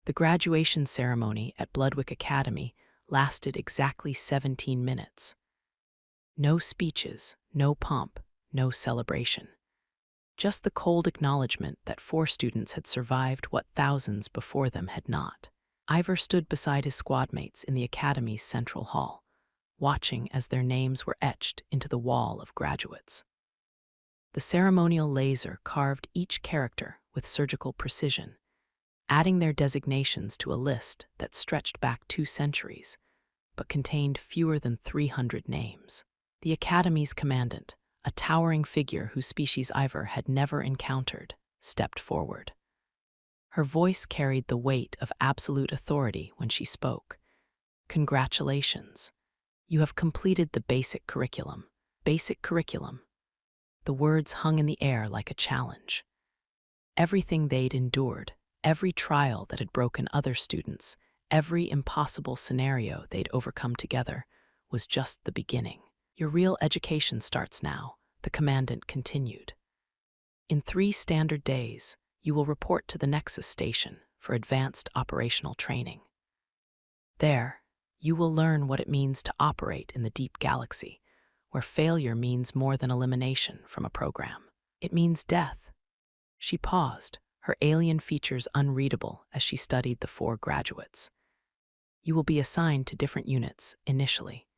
The graduation ceremony at Bloodwick Academy lasted exactly 17 minutes. No speeches, no pomp, no celebration. Just the cold acknowledgement that 4 students had survived what thousands before them had not. Ivor stood beside his squadmates in the Academy's central hall, watching as their names were etched into the wall of graduates. The ceremonial laser carved each character with surgical precision, adding their designations to a list that stretched back 2 centuries, but contained fewer than 300 names. The Academy's commandant, a towering figure whose species Ivor had never encountered, stepped forward. Her voice carried the weight of absolute authority when she spoke. "Congratulations. You have completed the basic curriculum." Basic curriculum. The words hung in the air like a challenge. Everything they'd endured, every trial that had broken other students, every impossible scenario they'd overcome together, was just the beginning. "Your real education starts now," the commandant continued. "In 3 standard days, you will report to the Nexus Station for advanced operational training. There, you will learn what it means to operate in the deep galaxy, where failure means more than elimination from a program. It means death." She paused, her alien features unreadable as she studied the 4 graduates. "You will be assigned to different units initially.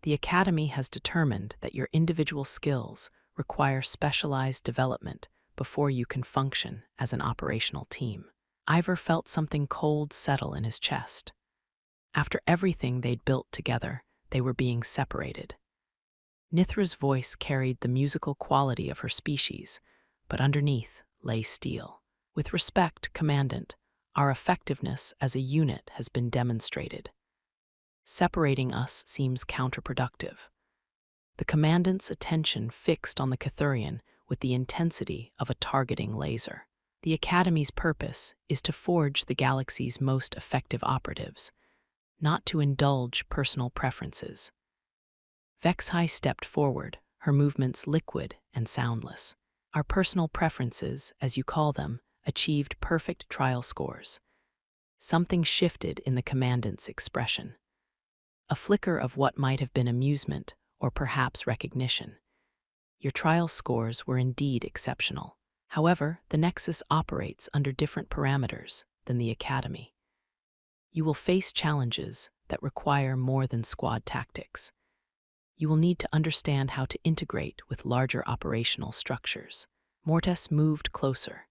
The Academy has determined that your individual skills require specialized development before you can function as an operational team." Ivor felt something cold settle in his chest. After everything they'd built together, they were being separated. Nithra's voice carried the musical quality of her species, but underneath lay steel. "With respect, Commandant, our effectiveness as a unit has been demonstrated. Separating us seems counterproductive." The Commandant's attention fixed on the Cathurian with the intensity of a targeting laser. "The Academy's purpose is to forge the galaxy's most effective operatives, not to indulge personal preferences." Vexhai stepped forward, her movements liquid and soundless. "Our personal preferences, as you call them, achieved perfect trial scores." Something shifted in the Commandant's expression. A flicker of what might have been amusement or perhaps recognition. "Your trial scores were indeed exceptional. However, the Nexus operates under different parameters than the Academy. You will face challenges that require more than squad tactics. You will need to understand how to integrate with larger operational structures." Mortes moved closer,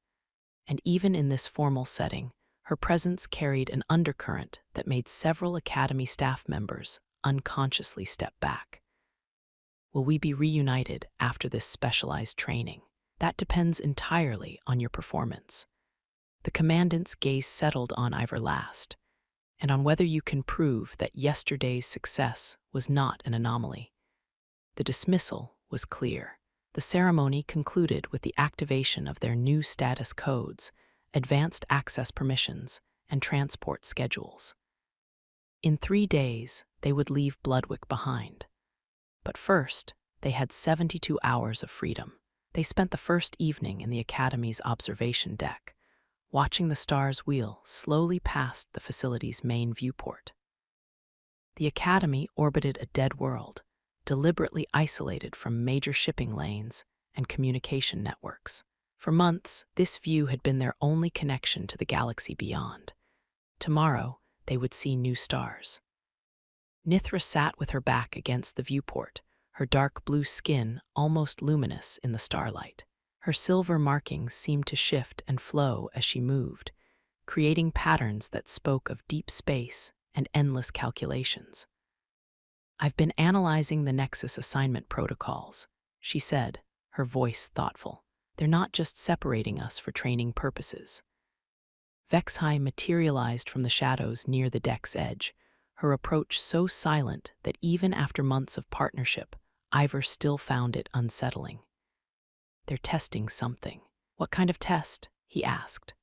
and even in this formal setting, her presence carried an undercurrent that made several Academy staff members unconsciously step back. "Will we be reunited after this specialized training?" "That depends entirely on your performance." The Commandant's gaze settled on Ivor last, and on whether you can prove that yesterday's success was not an anomaly. The dismissal was clear. The ceremony concluded with the activation of their new status codes, advanced access permissions, and transport schedules. In 3 days, they would leave Bloodwick behind. But first, they had 72 hours of freedom. They spent the first evening in the Academy's observation deck, watching the stars wheel slowly past the facility's main viewport. The Academy orbited a dead world, deliberately isolated from major shipping lanes and communication networks. For months, this view had been their only connection to the galaxy beyond. Tomorrow, they would see new stars. Nithra sat with her back against the viewport, her dark blue skin almost luminous in the starlight. Her silver markings seemed to shift and flow as she moved, creating patterns that spoke of deep space and endless calculations. "I've been analyzing the Nexus assignment protocols," she said, her voice thoughtful. "They're not just separating us for training purposes." Vexhai materialized from the shadows near the deck's edge, her approach so silent that even after months of partnership, Ivor still found it unsettling. "They're testing something." "What kind of test?" he asked.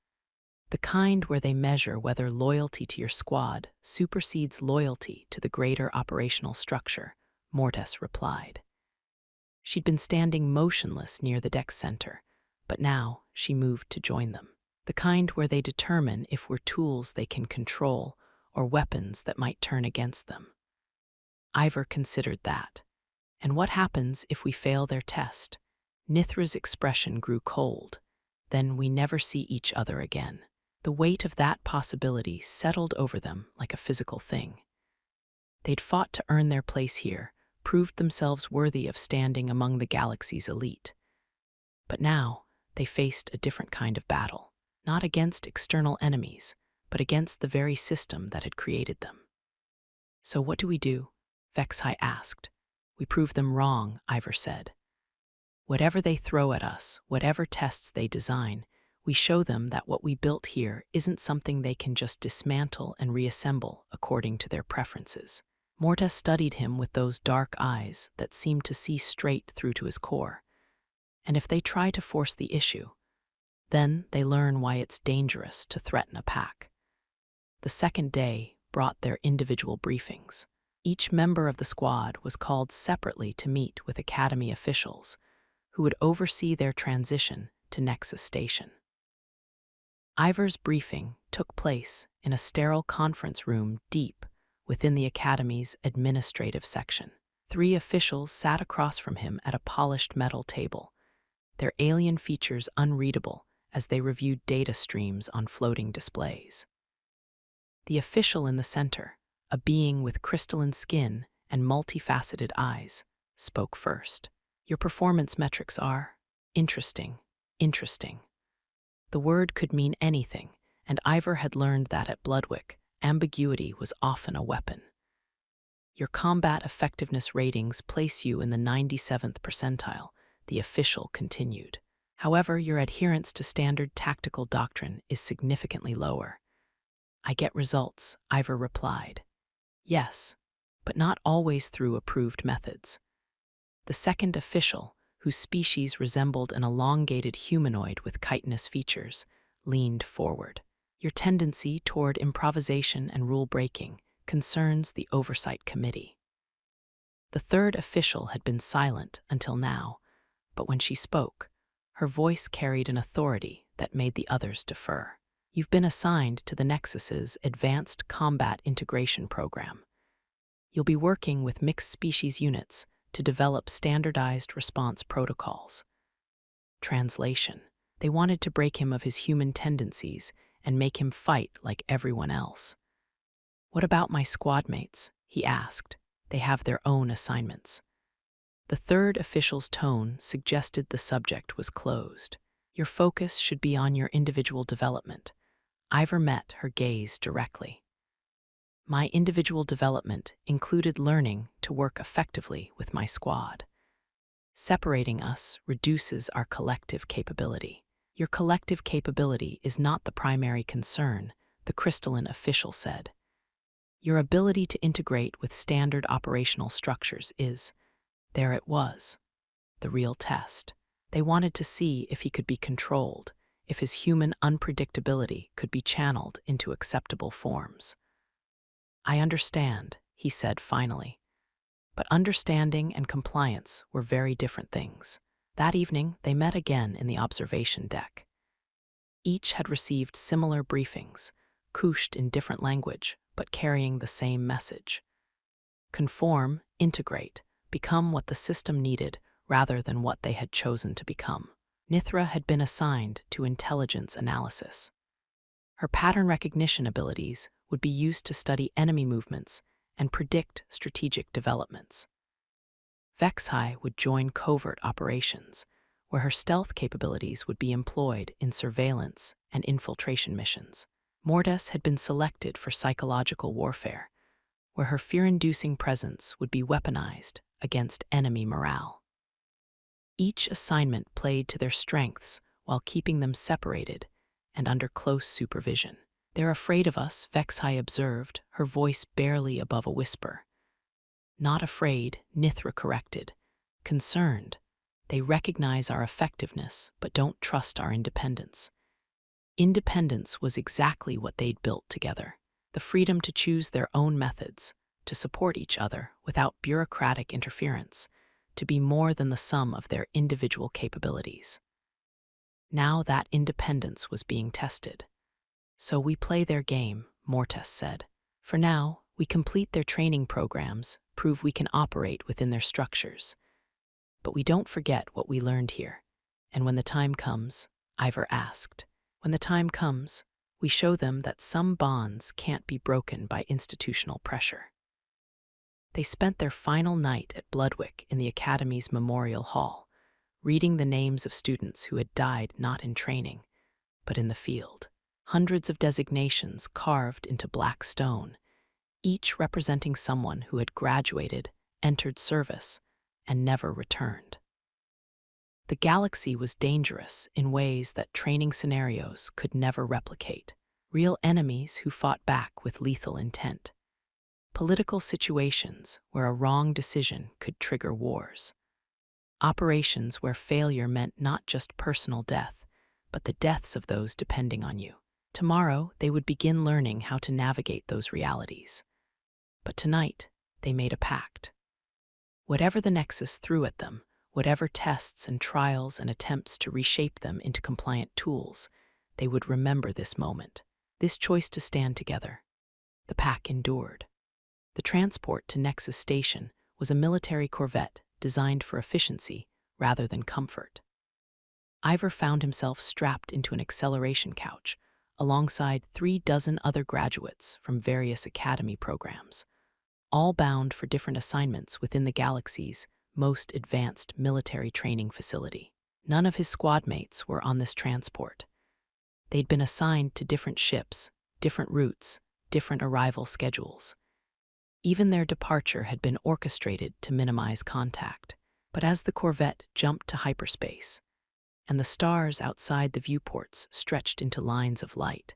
"The kind where they measure whether loyalty to your squad supersedes loyalty to the greater operational structure," Mortes replied. She'd been standing motionless near the deck center, but now she moved to join them. the kind where they determine if we're tools they can control or weapons that might turn against them. Ivor considered that. And what happens if we fail their test? Nithra's expression grew cold. Then we never see each other again. The weight of that possibility settled over them like a physical thing. They'd fought to earn their place here, proved themselves worthy of standing among the galaxy's elite. But now, they faced a different kind of battle, not against external enemies, but against the very system that had created them. So what do? Vexhai asked. We prove them wrong, Ivor said. Whatever they throw at us, whatever tests they design, we show them that what we built here isn't something they can just dismantle and reassemble according to their preferences. Morta studied him with those dark eyes that seemed to see straight through to his core. And if they try to force the issue, then they learn why it's dangerous to threaten a pack. The second day brought their individual briefings. Each member of the squad was called separately to meet with Academy officials, who would oversee their transition to Nexus Station. Ivor's briefing took place in a sterile conference room deep within the Academy's administrative section. 3 officials sat across from him at a polished metal table, their alien features unreadable as they reviewed data streams on floating displays. The official in the center, a being with crystalline skin and multifaceted eyes, spoke first. Your performance metrics are interesting. The word could mean anything, and Ivor had learned that at Bloodwick, ambiguity was often a weapon. Your combat effectiveness ratings place you in the 97th percentile, the official continued. However, your adherence to standard tactical doctrine is significantly lower. I get results, Ivor replied. Yes, but not always through approved methods. The second official, whose species resembled an elongated humanoid with chitinous features, leaned forward. Your tendency toward improvisation and rule-breaking concerns the Oversight Committee. The third official had been silent until now, but when she spoke, her voice carried an authority that made the others defer. You've been assigned to the Nexus's Advanced Combat Integration Program. You'll be working with mixed species units to develop standardized response protocols. Translation: they wanted to break him of his human tendencies and make him fight like everyone else. What about my squadmates? He asked. They have their own assignments. The third official's tone suggested the subject was closed. Your focus should be on your individual development. Ivor met her gaze directly. My individual development included learning to work effectively with my squad. Separating us reduces our collective capability. Your collective capability is not the primary concern, the crystalline official said. Your ability to integrate with standard operational structures is. There it was, the real test. They wanted to see if he could be controlled, if his human unpredictability could be channeled into acceptable forms. I understand, he said finally. But understanding and compliance were very different things. That evening, they met again in the observation deck. Each had received similar briefings, couched in different language, but carrying the same message. Conform, integrate, become what the system needed rather than what they had chosen to become. Nithra had been assigned to intelligence analysis. Her pattern recognition abilities would be used to study enemy movements and predict strategic developments. Vexhai would join covert operations, where her stealth capabilities would be employed in surveillance and infiltration missions. Mordes had been selected for psychological warfare, where her fear-inducing presence would be weaponized against enemy morale. Each assignment played to their strengths while keeping them separated and under close supervision. They're afraid of us, Vexhai observed, her voice barely above a whisper. Not afraid, Nithra corrected. Concerned. They recognize our effectiveness, but don't trust our independence. Independence was exactly what they'd built together. The freedom to choose their own methods, to support each other without bureaucratic interference, to be more than the sum of their individual capabilities. Now that independence was being tested. So we play their game, Mortes said. For now, we complete their training programs, prove we can operate within their structures. But we don't forget what we learned here. And when the time comes, Ivor asked, when the time comes, we show them that some bonds can't be broken by institutional pressure. They spent their final night at Bloodwick in the Academy's Memorial Hall, reading the names of students who had died not in training, but in the field. Hundreds of designations carved into black stone, each representing someone who had graduated, entered service, and never returned. The galaxy was dangerous in ways that training scenarios could never replicate. Real enemies who fought back with lethal intent. Political situations where a wrong decision could trigger wars. Operations where failure meant not just personal death, but the deaths of those depending on you. Tomorrow, they would begin learning how to navigate those realities. But tonight, they made a pact. Whatever the Nexus threw at them, whatever tests and trials and attempts to reshape them into compliant tools, they would remember this moment, this choice to stand together. The pack endured. The transport to Nexus Station was a military corvette designed for efficiency rather than comfort. Ivor found himself strapped into an acceleration couch alongside 36 other graduates from various academy programs, all bound for different assignments within the galaxy's most advanced military training facility. None of his squadmates were on this transport. They'd been assigned to different ships, different routes, different arrival schedules. Even their departure had been orchestrated to minimize contact. But as the corvette jumped to hyperspace, and the stars outside the viewports stretched into lines of light,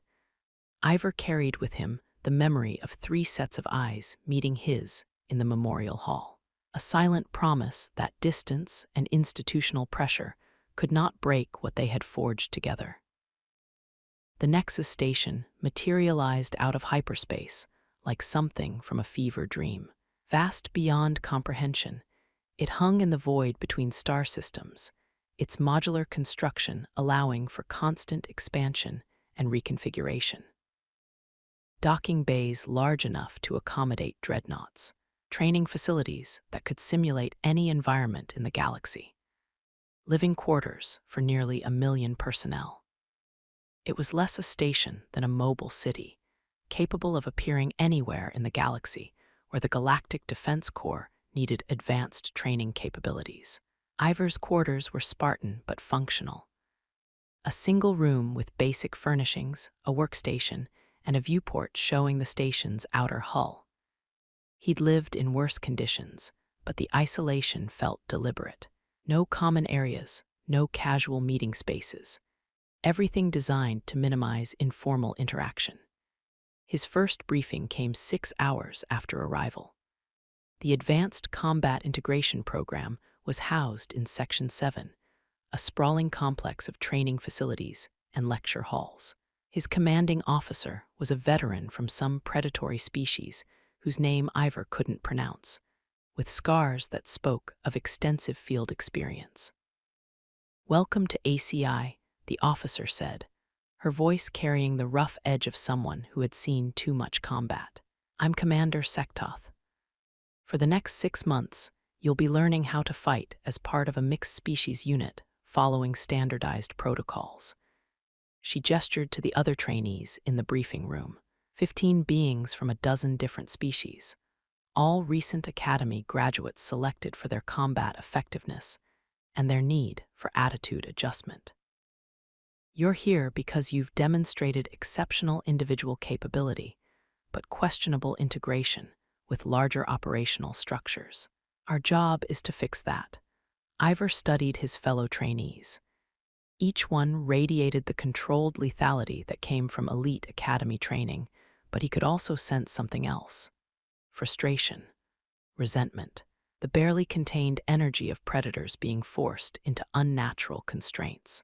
Ivor carried with him the memory of 3 sets of eyes meeting his in the Memorial Hall, a silent promise that distance and institutional pressure could not break what they had forged together. The Nexus Station materialized out of hyperspace like something from a fever dream. Vast beyond comprehension, it hung in the void between star systems, its modular construction allowing for constant expansion and reconfiguration. Docking bays large enough to accommodate dreadnoughts, training facilities that could simulate any environment in the galaxy, living quarters for nearly 1 million personnel. It was less a station than a mobile city, capable of appearing anywhere in the galaxy where the Galactic Defense Corps needed advanced training capabilities. Ivor's quarters were Spartan but functional. A single room with basic furnishings, a workstation, and a viewport showing the station's outer hull. He'd lived in worse conditions, but the isolation felt deliberate. No common areas, no casual meeting spaces. Everything designed to minimize informal interaction. His first briefing came 6 hours after arrival. The Advanced Combat Integration Program was housed in Section 7, a sprawling complex of training facilities and lecture halls. His commanding officer was a veteran from some predatory species whose name Ivor couldn't pronounce, with scars that spoke of extensive field experience. "Welcome to ACI," the officer said, her voice carrying the rough edge of someone who had seen too much combat. "I'm Commander Sektoth. For the next 6 months, you'll be learning how to fight as part of a mixed-species unit following standardized protocols." She gestured to the other trainees in the briefing room, 15 beings from a dozen different species, all recent Academy graduates selected for their combat effectiveness and their need for attitude adjustment. "You're here because you've demonstrated exceptional individual capability, but questionable integration with larger operational structures. Our job is to fix that." Ivor studied his fellow trainees. Each one radiated the controlled lethality that came from elite academy training, but he could also sense something else. Frustration, resentment, the barely contained energy of predators being forced into unnatural constraints.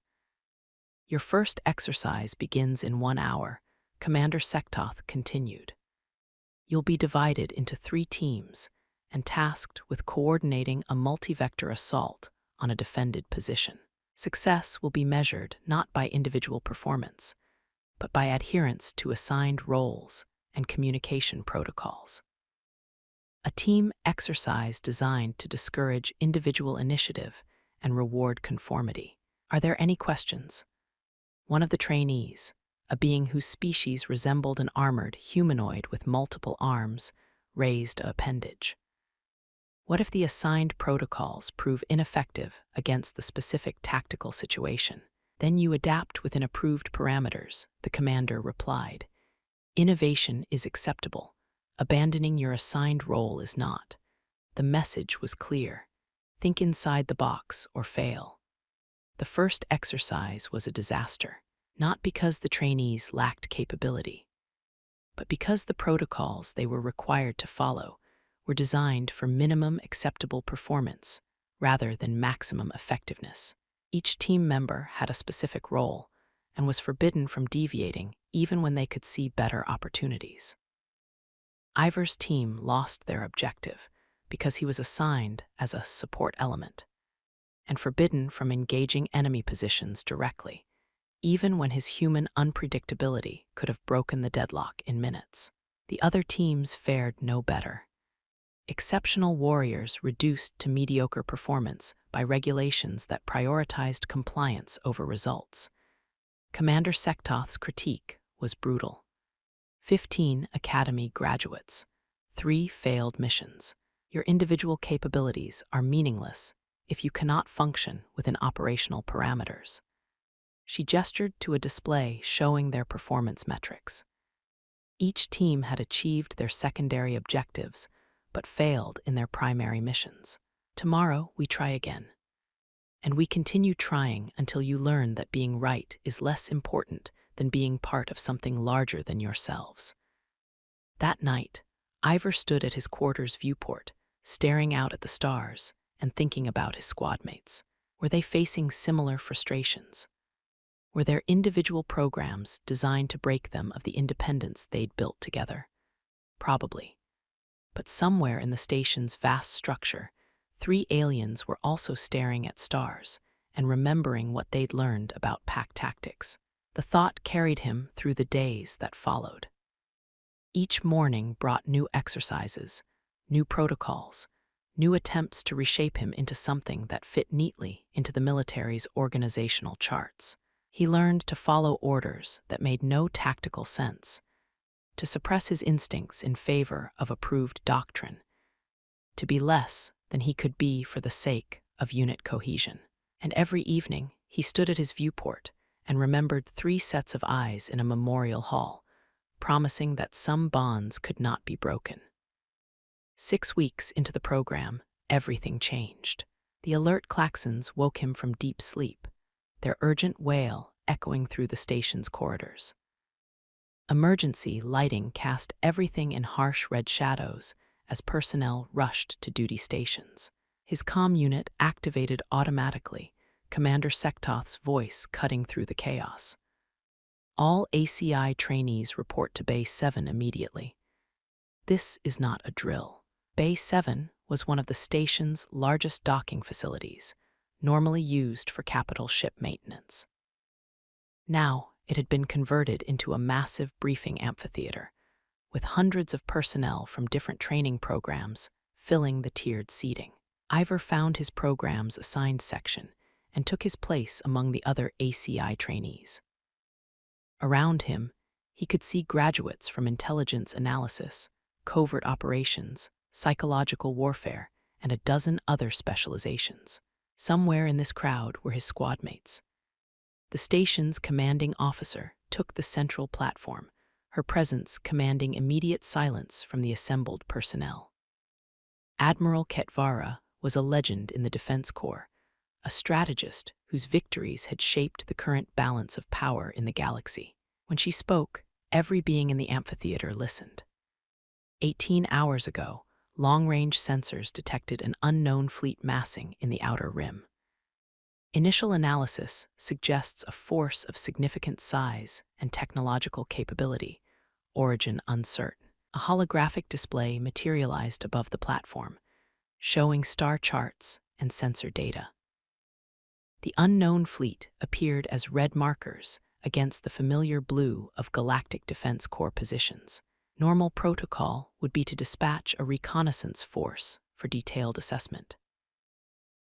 "Your first exercise begins in 1 hour," Commander Sektoth continued. "You'll be divided into 3 teams and tasked with coordinating a multi-vector assault on a defended position. Success will be measured not by individual performance, but by adherence to assigned roles and communication protocols. A team exercise designed to discourage individual initiative and reward conformity. Are there any questions? One of the trainees, a being whose species resembled an armored humanoid with multiple arms, raised a appendage. What if the assigned protocols prove ineffective against the specific tactical situation? Then you adapt within approved parameters, the commander replied. Innovation is acceptable. Abandoning your assigned role is not. The message was clear. Think inside the box or fail. The first exercise was a disaster, not because the trainees lacked capability, but because the protocols they were required to follow were designed for minimum acceptable performance rather than maximum effectiveness. Each team member had a specific role and was forbidden from deviating even when they could see better opportunities. Ivor's team lost their objective because he was assigned as a support element and forbidden from engaging enemy positions directly, even when his human unpredictability could have broken the deadlock in minutes. The other teams fared no better. Exceptional warriors reduced to mediocre performance by regulations that prioritized compliance over results. Commander Sektoth's critique was brutal. 15 Academy graduates, 3 failed missions. Your individual capabilities are meaningless if you cannot function within operational parameters. She gestured to a display showing their performance metrics. Each team had achieved their secondary objectives, but failed in their primary missions. Tomorrow, we try again. And we continue trying until you learn that being right is less important than being part of something larger than yourselves. That night, Ivor stood at his quarters viewport, staring out at the stars and thinking about his squadmates. Were they facing similar frustrations? Were their individual programs designed to break them of the independence they'd built together? Probably. But somewhere in the station's vast structure, 3 aliens were also staring at stars and remembering what they'd learned about pack tactics. The thought carried him through the days that followed. Each morning brought new exercises, new protocols, new attempts to reshape him into something that fit neatly into the military's organizational charts. He learned to follow orders that made no tactical sense, to suppress his instincts in favor of approved doctrine, to be less than he could be for the sake of unit cohesion. And every evening, he stood at his viewport and remembered 3 sets of eyes in a memorial hall, promising that some bonds could not be broken. 6 weeks into the program, everything changed. The alert klaxons woke him from deep sleep, their urgent wail echoing through the station's corridors. Emergency lighting cast everything in harsh red shadows as personnel rushed to duty stations. His comm unit activated automatically, Commander Sektoth's voice cutting through the chaos. All ACI trainees report to Bay 7 immediately. This is not a drill. Bay 7 was one of the station's largest docking facilities, normally used for capital ship maintenance. Now, it had been converted into a massive briefing amphitheater, with hundreds of personnel from different training programs filling the tiered seating. Ivor found his program's assigned section and took his place among the other ACI trainees. Around him, he could see graduates from intelligence analysis, covert operations, psychological warfare, and a dozen other specializations. Somewhere in this crowd were his squadmates. The station's commanding officer took the central platform, her presence commanding immediate silence from the assembled personnel. Admiral Ketvara was a legend in the Defense Corps, a strategist whose victories had shaped the current balance of power in the galaxy. When she spoke, every being in the amphitheater listened. 18 hours ago, long-range sensors detected an unknown fleet massing in the outer rim. Initial analysis suggests a force of significant size and technological capability, origin uncertain. A holographic display materialized above the platform, showing star charts and sensor data. The unknown fleet appeared as red markers against the familiar blue of Galactic Defense Corps positions. Normal protocol would be to dispatch a reconnaissance force for detailed assessment.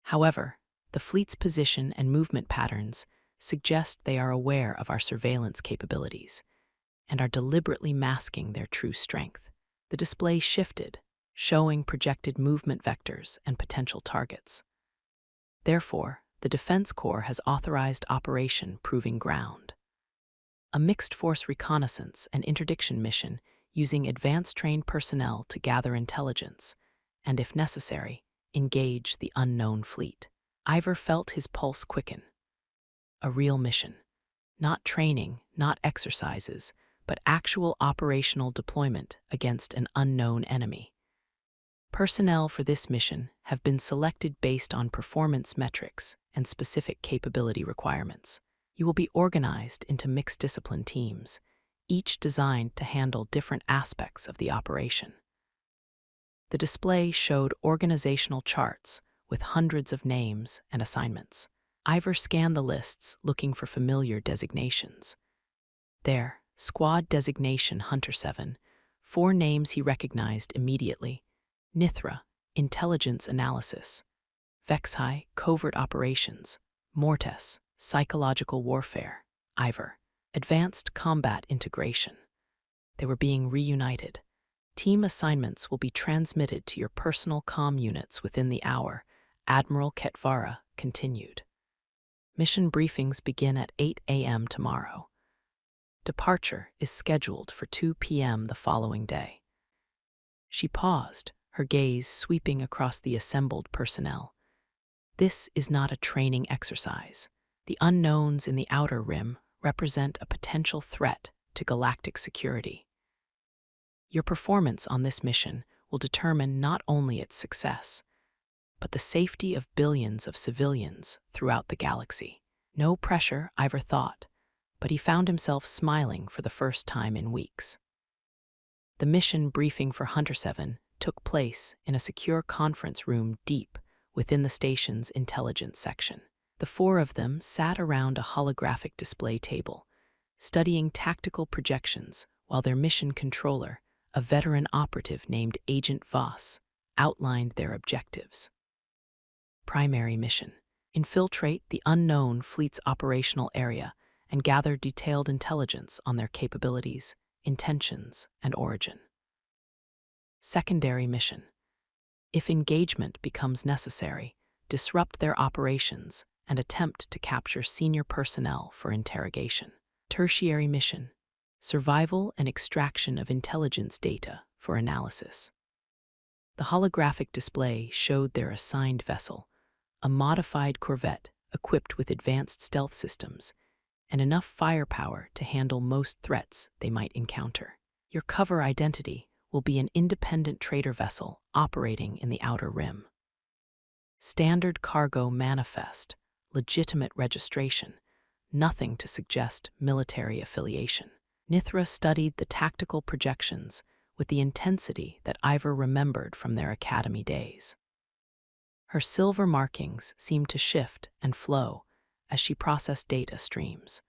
However, the fleet's position and movement patterns suggest they are aware of our surveillance capabilities and are deliberately masking their true strength. The display shifted, showing projected movement vectors and potential targets. Therefore, the Defense Corps has authorized Operation Proving Ground, a mixed-force reconnaissance and interdiction mission using advanced trained personnel to gather intelligence and, if necessary, engage the unknown fleet. Ivor felt his pulse quicken. A real mission. Not training, not exercises, but actual operational deployment against an unknown enemy. Personnel for this mission have been selected based on performance metrics and specific capability requirements. You will be organized into mixed-discipline teams, each designed to handle different aspects of the operation. The display showed organizational charts with hundreds of names and assignments. Ivor scanned the lists looking for familiar designations. There, Squad Designation Hunter 7, 4 names he recognized immediately. Nithra, Intelligence Analysis. Vexhai, Covert Operations. Mortes, Psychological Warfare. Ivor, Advanced Combat Integration. They were being reunited. Team assignments will be transmitted to your personal comm units within the hour, Admiral Ketvara continued. Mission briefings begin at 8 a.m. tomorrow. Departure is scheduled for 2 p.m. the following day. She paused, her gaze sweeping across the assembled personnel. This is not a training exercise. The unknowns in the Outer Rim represent a potential threat to galactic security. Your performance on this mission will determine not only its success, but the safety of billions of civilians throughout the galaxy. No pressure, Ivor thought, but he found himself smiling for the first time in weeks. The mission briefing for Hunter 7 took place in a secure conference room deep within the station's intelligence section. The 4 of them sat around a holographic display table, studying tactical projections while their mission controller, a veteran operative named Agent Voss, outlined their objectives. Primary mission: infiltrate the unknown fleet's operational area and gather detailed intelligence on their capabilities, intentions, and origin. Secondary mission: if engagement becomes necessary, disrupt their operations and attempt to capture senior personnel for interrogation. Tertiary mission: survival and extraction of intelligence data for analysis. The holographic display showed their assigned vessel, a modified corvette equipped with advanced stealth systems and enough firepower to handle most threats they might encounter. Your cover identity will be an independent trader vessel operating in the Outer Rim. Standard cargo manifest, legitimate registration, nothing to suggest military affiliation. Nithra studied the tactical projections with the intensity that Ivor remembered from their academy days. Her silver markings seemed to shift and flow as she processed data streams,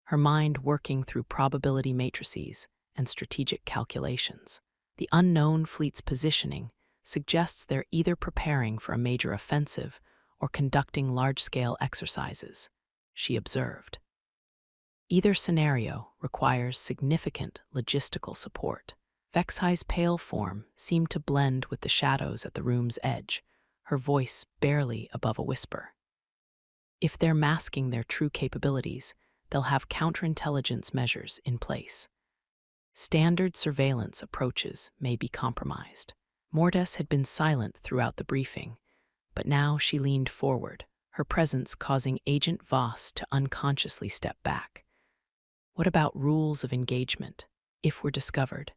her mind working through probability matrices and strategic calculations. The unknown fleet's positioning suggests they're either preparing for a major offensive or conducting large-scale exercises, she observed. Either scenario requires significant logistical support. Vexhai's pale form seemed to blend with the shadows at the room's edge, her voice barely above a whisper. If they're masking their true capabilities, they'll have counterintelligence measures in place. Standard surveillance approaches may be compromised. Mortes had been silent throughout the briefing, but now she leaned forward, her presence causing Agent Voss to unconsciously step back. What about rules of engagement, if we're discovered?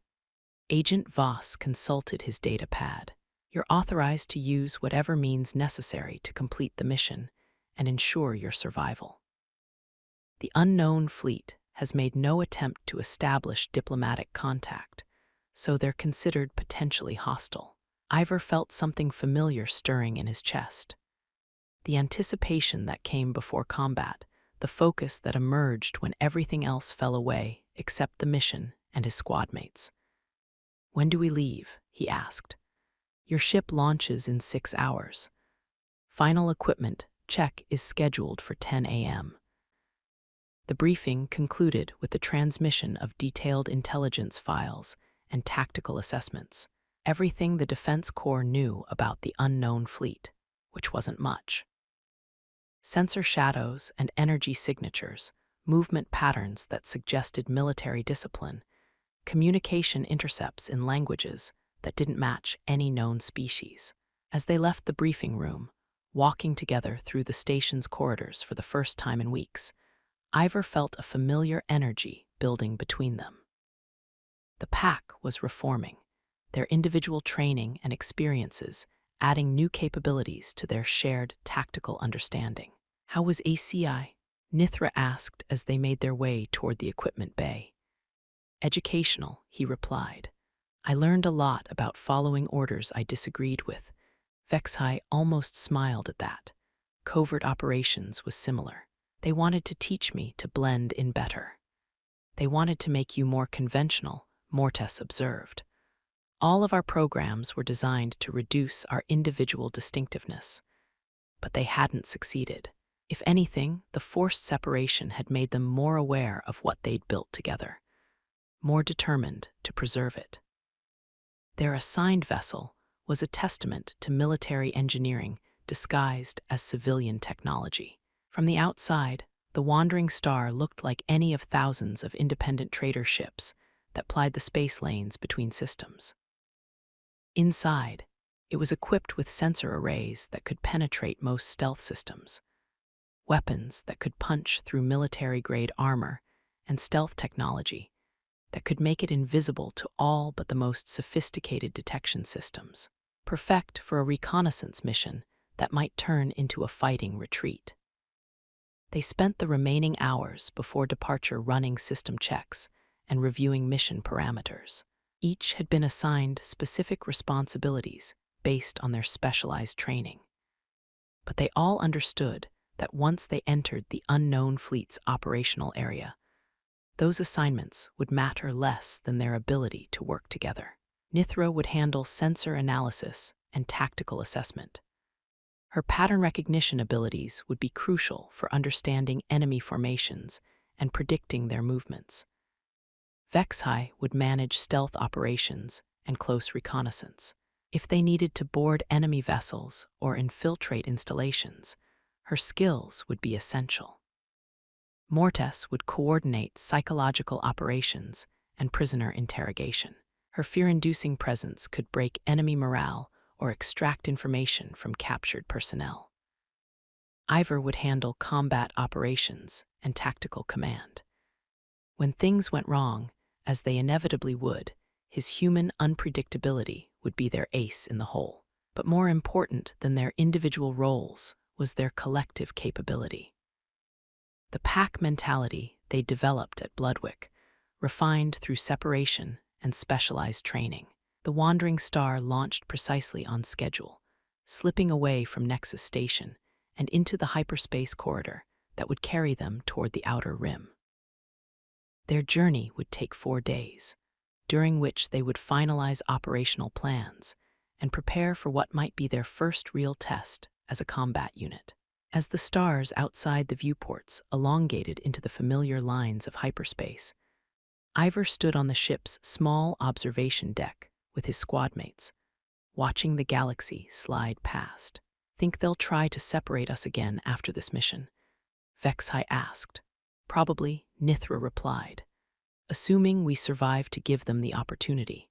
Agent Voss consulted his data pad. You're authorized to use whatever means necessary to complete the mission and ensure your survival. The unknown fleet has made no attempt to establish diplomatic contact, so they're considered potentially hostile. Ivor felt something familiar stirring in his chest. the anticipation that came before combat, the focus that emerged when everything else fell away except the mission and his squadmates. "When do we leave?" he asked. "Your ship launches in 6 hours. Final equipment check is scheduled for 10 a.m. The briefing concluded with the transmission of detailed intelligence files and tactical assessments, everything the Defense Corps knew about the unknown fleet, which wasn't much. Sensor shadows and energy signatures, movement patterns that suggested military discipline, communication intercepts in languages that didn't match any known species. As they left the briefing room, walking together through the station's corridors for the first time in weeks, Ivor felt a familiar energy building between them. The pack was reforming, their individual training and experiences adding new capabilities to their shared tactical understanding. "How was ACI?" Nithra asked as they made their way toward the equipment bay. "Educational," he replied. "I learned a lot about following orders I disagreed with." Vexhai almost smiled at that. Covert operations was similar. "They wanted to teach me to blend in better. They wanted to make you more conventional," Mortes observed. "All of our programs were designed to reduce our individual distinctiveness. But they hadn't succeeded. If anything, the forced separation had made them more aware of what they'd built together, more determined to preserve it." Their assigned vessel was a testament to military engineering disguised as civilian technology. From the outside, the Wandering Star looked like any of thousands of independent trader ships that plied the space lanes between systems. Inside, it was equipped with sensor arrays that could penetrate most stealth systems, weapons that could punch through military-grade armor, and stealth technology that could make it invisible to all but the most sophisticated detection systems, perfect for a reconnaissance mission that might turn into a fighting retreat. They spent the remaining hours before departure running system checks and reviewing mission parameters. Each had been assigned specific responsibilities based on their specialized training. But they all understood that once they entered the unknown fleet's operational area, those assignments would matter less than their ability to work together. Nithra would handle sensor analysis and tactical assessment. Her pattern recognition abilities would be crucial for understanding enemy formations and predicting their movements. Vexhai would manage stealth operations and close reconnaissance. If they needed to board enemy vessels or infiltrate installations, her skills would be essential. Mortes would coordinate psychological operations and prisoner interrogation. Her fear-inducing presence could break enemy morale or extract information from captured personnel. Ivor would handle combat operations and tactical command. When things went wrong, as they inevitably would, his human unpredictability would be their ace in the hole. But more important than their individual roles was their collective capability. The pack mentality they developed at Bloodwick, refined through separation and specialized training. The Wandering Star launched precisely on schedule, slipping away from Nexus Station and into the hyperspace corridor that would carry them toward the outer rim. Their journey would take 4 days, during which they would finalize operational plans and prepare for what might be their first real test as a combat unit. As the stars outside the viewports elongated into the familiar lines of hyperspace, Ivor stood on the ship's small observation deck with his squadmates, watching the galaxy slide past. "Think they'll try to separate us again after this mission?" Vexhai asked. "Probably," Nithra replied, "assuming we survive to give them the opportunity."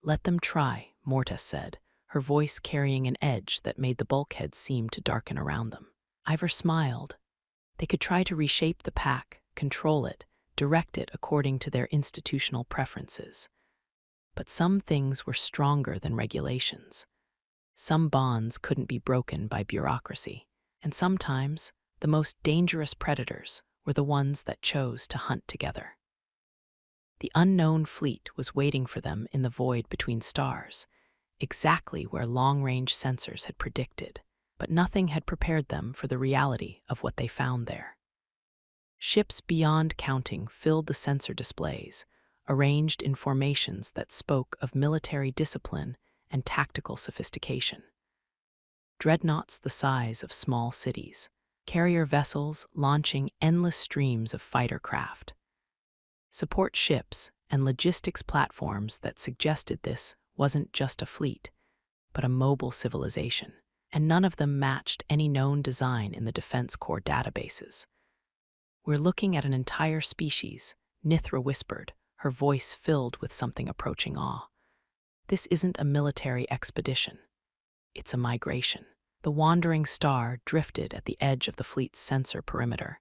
"Let them try," Mortes said, her voice carrying an edge that made the bulkheads seem to darken around them. Ivor smiled. They could try to reshape the pack, control it, direct it according to their institutional preferences. But some things were stronger than regulations. Some bonds couldn't be broken by bureaucracy, and sometimes the most dangerous predators were the ones that chose to hunt together. The unknown fleet was waiting for them in the void between stars, exactly where long-range sensors had predicted. but nothing had prepared them for the reality of what they found there. Ships beyond counting filled the sensor displays, arranged in formations that spoke of military discipline and tactical sophistication. Dreadnoughts the size of small cities, carrier vessels launching endless streams of fighter craft, support ships and logistics platforms that suggested this wasn't just a fleet, but a mobile civilization, and none of them matched any known design in the Defense Corps databases. "We're looking at an entire species," Nithra whispered, her voice filled with something approaching awe. "This isn't a military expedition. It's a migration." The wandering star drifted at the edge of the fleet's sensor perimeter,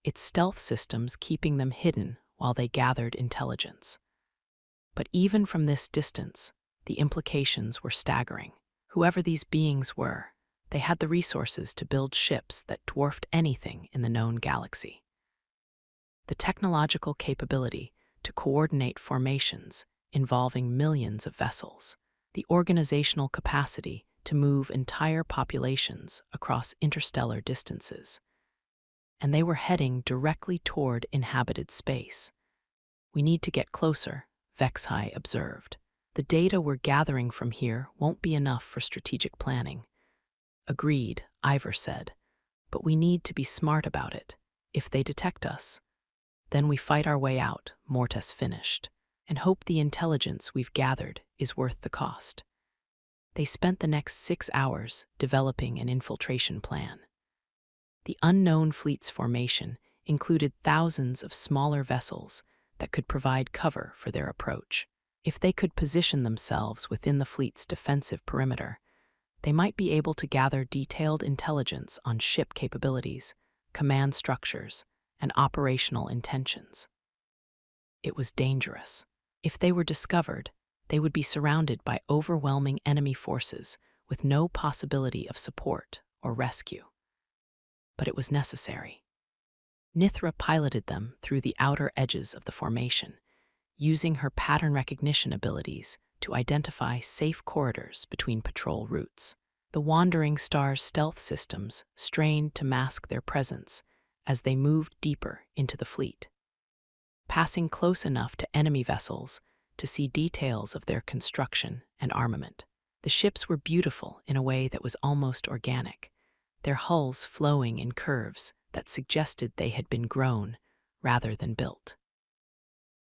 its stealth systems keeping them hidden while they gathered intelligence. But even from this distance, the implications were staggering. Whoever these beings were, they had the resources to build ships that dwarfed anything in the known galaxy. The technological capability to coordinate formations involving millions of vessels, the organizational capacity to move entire populations across interstellar distances. And they were heading directly toward inhabited space. "We need to get closer," Vexhai observed. "The data we're gathering from here won't be enough for strategic planning." "Agreed," Ivor said, "but we need to be smart about it. If they detect us, then we fight our way out," Mortis finished, "and hope the intelligence we've gathered is worth the cost." They spent the next 6 hours developing an infiltration plan. The unknown fleet's formation included thousands of smaller vessels that could provide cover for their approach. If they could position themselves within the fleet's defensive perimeter, they might be able to gather detailed intelligence on ship capabilities, command structures, and operational intentions. It was dangerous. If they were discovered, they would be surrounded by overwhelming enemy forces with no possibility of support or rescue. But it was necessary. Nithra piloted them through the outer edges of the formation, using her pattern recognition abilities to identify safe corridors between patrol routes. The wandering star's stealth systems strained to mask their presence as they moved deeper into the fleet, passing close enough to enemy vessels to see details of their construction and armament. The ships were beautiful in a way that was almost organic, their hulls flowing in curves that suggested they had been grown rather than built.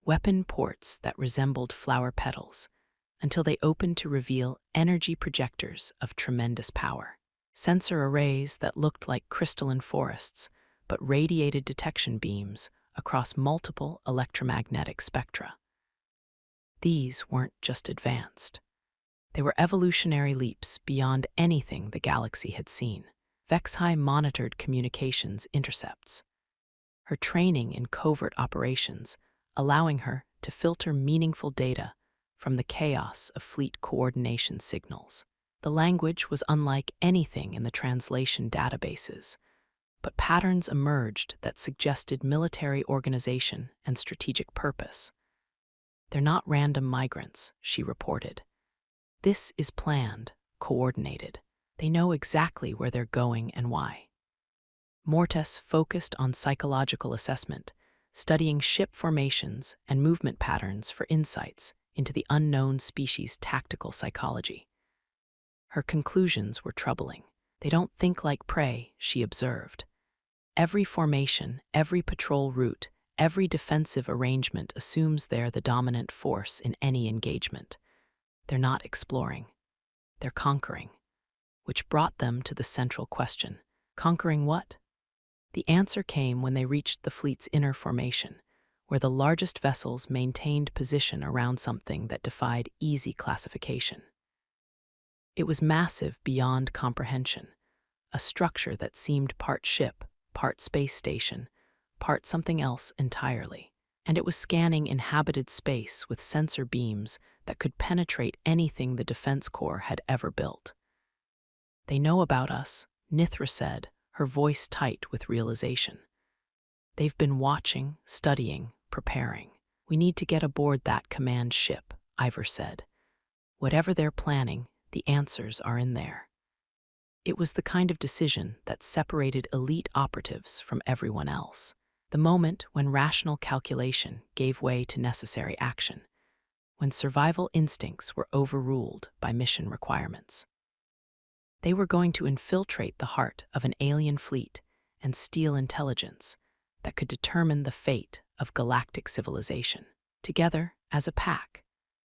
Weapon ports that resembled flower petals, until they opened to reveal energy projectors of tremendous power. Sensor arrays that looked like crystalline forests, but radiated detection beams across multiple electromagnetic spectra. These weren't just advanced. They were evolutionary leaps beyond anything the galaxy had seen. Vexhai monitored communications intercepts, her training in covert operations allowing her to filter meaningful data from the chaos of fleet coordination signals. The language was unlike anything in the translation databases, but patterns emerged that suggested military organization and strategic purpose. "They're not random migrants," she reported. "This is planned, coordinated. They know exactly where they're going and why." Mortis focused on psychological assessment, studying ship formations and movement patterns for insights into the unknown species' tactical psychology. Her conclusions were troubling. "They don't think like prey," she observed. "Every formation, every patrol route, every defensive arrangement assumes they're the dominant force in any engagement. They're not exploring. They're conquering." Which brought them to the central question. Conquering what? The answer came when they reached the fleet's inner formation, where the largest vessels maintained position around something that defied easy classification. It was massive beyond comprehension, a structure that seemed part ship, part space station, part something else entirely. And it was scanning inhabited space with sensor beams that could penetrate anything the Defense Corps had ever built. "They know about us," Nithra said, her voice tight with realization. "They've been watching, studying, preparing. We need to get aboard that command ship," Ivor said. "Whatever they're planning, the answers are in there." It was the kind of decision that separated elite operatives from everyone else. The moment when rational calculation gave way to necessary action, when survival instincts were overruled by mission requirements. They were going to infiltrate the heart of an alien fleet and steal intelligence that could determine the fate of galactic civilization, together as a pack,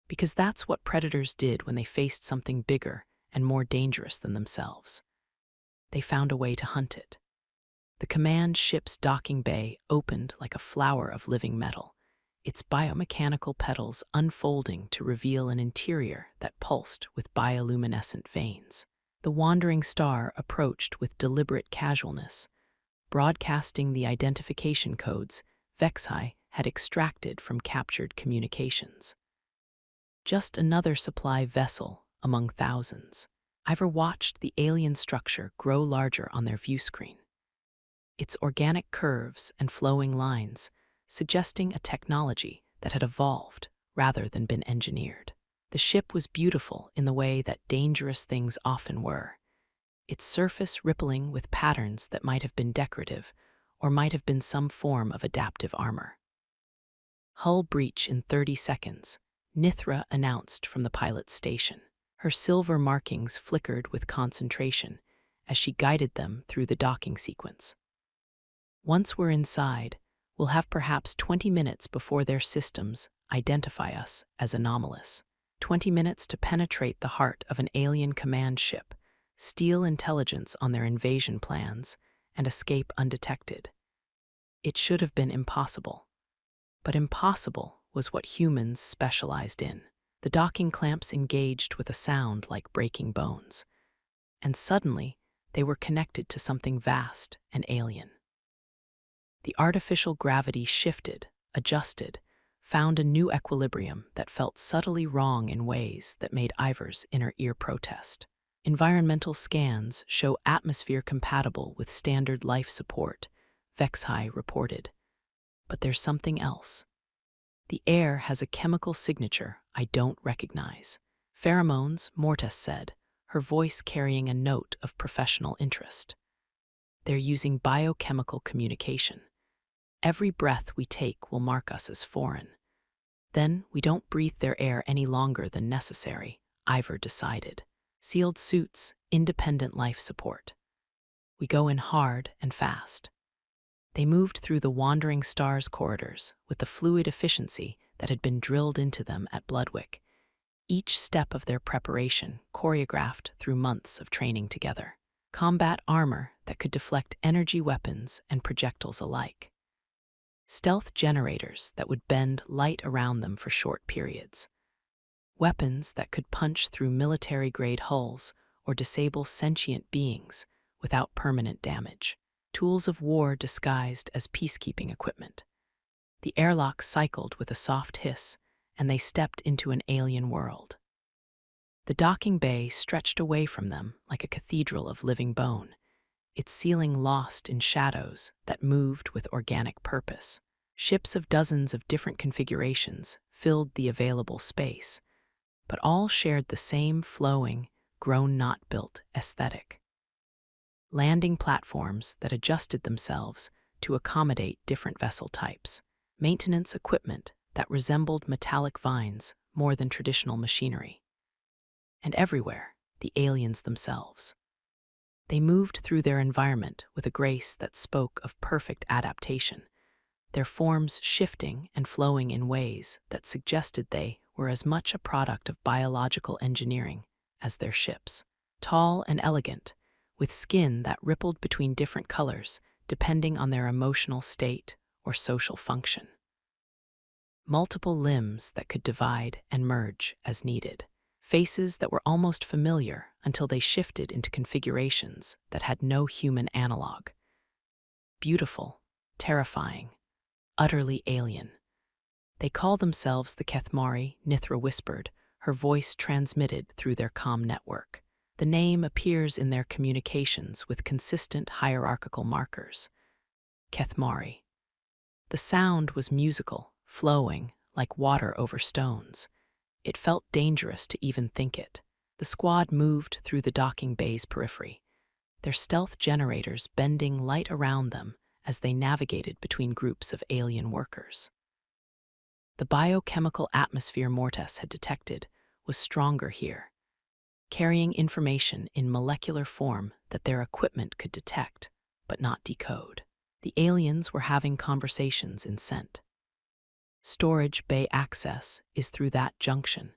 because that's what predators did when they faced something bigger and more dangerous than themselves. They found a way to hunt it. The command ship's docking bay opened like a flower of living metal, its biomechanical petals unfolding to reveal an interior that pulsed with bioluminescent veins. The wandering star approached with deliberate casualness, broadcasting the identification codes Vexai had extracted from captured communications. Just another supply vessel among thousands. Ivor watched the alien structure grow larger on their view screen, its organic curves and flowing lines suggesting a technology that had evolved rather than been engineered. The ship was beautiful in the way that dangerous things often were, its surface rippling with patterns that might have been decorative or might have been some form of adaptive armor. Hull breach in 30 seconds, Nithra announced from the pilot's station. Her silver markings flickered with concentration as she guided them through the docking sequence. Once we're inside, we'll have perhaps 20 minutes before their systems identify us as anomalous. 20 minutes to penetrate the heart of an alien command ship, steal intelligence on their invasion plans, and escape undetected. It should have been impossible. But impossible was what humans specialized in. The docking clamps engaged with a sound like breaking bones, and suddenly they were connected to something vast and alien. The artificial gravity shifted, adjusted, found a new equilibrium that felt subtly wrong in ways that made Ivor's inner ear protest. Environmental scans show atmosphere compatible with standard life support, Vexai reported. But there's something else. The air has a chemical signature I don't recognize. Pheromones, Mortis said, her voice carrying a note of professional interest. They're using biochemical communication. Every breath we take will mark us as foreign. Then we don't breathe their air any longer than necessary, Ivor decided. Sealed suits, independent life support. We go in hard and fast. They moved through the wandering stars corridors with the fluid efficiency that had been drilled into them at Bloodwick, each step of their preparation choreographed through months of training together. Combat armor that could deflect energy weapons and projectiles alike. Stealth generators that would bend light around them for short periods. Weapons that could punch through military-grade hulls or disable sentient beings without permanent damage. Tools of war disguised as peacekeeping equipment. The airlock cycled with a soft hiss, and they stepped into an alien world. The docking bay stretched away from them like a cathedral of living bone, its ceiling lost in shadows that moved with organic purpose. Ships of dozens of different configurations filled the available space, but all shared the same flowing, grown-not-built aesthetic. Landing platforms that adjusted themselves to accommodate different vessel types. Maintenance equipment that resembled metallic vines more than traditional machinery. And everywhere, the aliens themselves. They moved through their environment with a grace that spoke of perfect adaptation, their forms shifting and flowing in ways that suggested they were as much a product of biological engineering as their ships. Tall and elegant, with skin that rippled between different colors depending on their emotional state or social function. Multiple limbs that could divide and merge as needed. Faces that were almost familiar until they shifted into configurations that had no human analog. Beautiful, terrifying, utterly alien. They call themselves the Kethmari, Nithra whispered, her voice transmitted through their comm network. The name appears in their communications with consistent hierarchical markers. Kethmari. The sound was musical, flowing, like water over stones. It felt dangerous to even think it. The squad moved through the docking bay's periphery, their stealth generators bending light around them as they navigated between groups of alien workers. The biochemical atmosphere Mortes had detected was stronger here, carrying information in molecular form that their equipment could detect, but not decode. The aliens were having conversations in scent. Storage bay access is through that junction.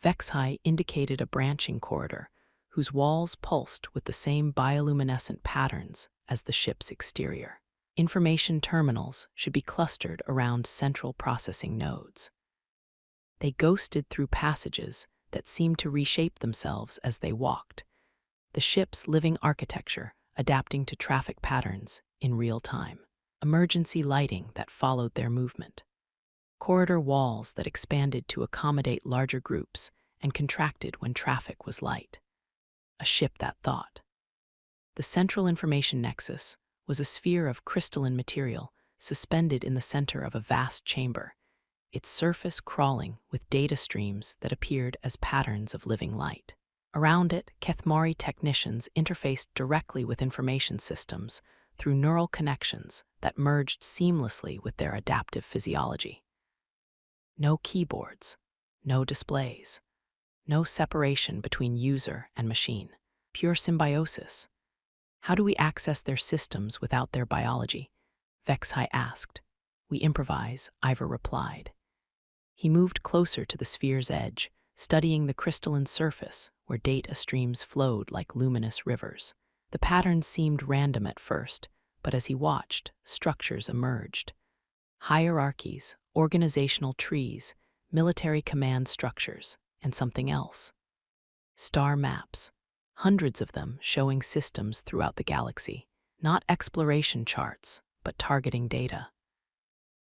Vexhai indicated a branching corridor whose walls pulsed with the same bioluminescent patterns as the ship's exterior. Information terminals should be clustered around central processing nodes. They ghosted through passages that seemed to reshape themselves as they walked, the ship's living architecture adapting to traffic patterns in real time. Emergency lighting that followed their movement. Corridor walls that expanded to accommodate larger groups and contracted when traffic was light. A ship that thought. The central information nexus was a sphere of crystalline material suspended in the center of a vast chamber, its surface crawling with data streams that appeared as patterns of living light. Around it, Kethmari technicians interfaced directly with information systems through neural connections that merged seamlessly with their adaptive physiology. No keyboards, no displays, no separation between user and machine. Pure symbiosis. How do we access their systems without their biology? Vexhai asked. We improvise, Ivor replied. He moved closer to the sphere's edge, studying the crystalline surface where data streams flowed like luminous rivers. The patterns seemed random at first, but as he watched, structures emerged. Hierarchies, organizational trees, military command structures, and something else. Star maps, hundreds of them showing systems throughout the galaxy, not exploration charts, but targeting data.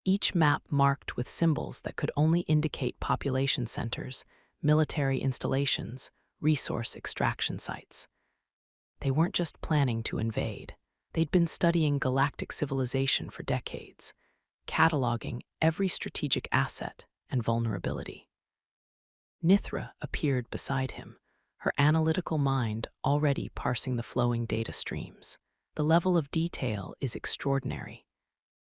Each map marked with symbols that could only indicate population centers, military installations, resource extraction sites. They weren't just planning to invade. They'd been studying galactic civilization for decades, cataloging every strategic asset and vulnerability. Nithra appeared beside him, her analytical mind already parsing the flowing data streams. The level of detail is extraordinary.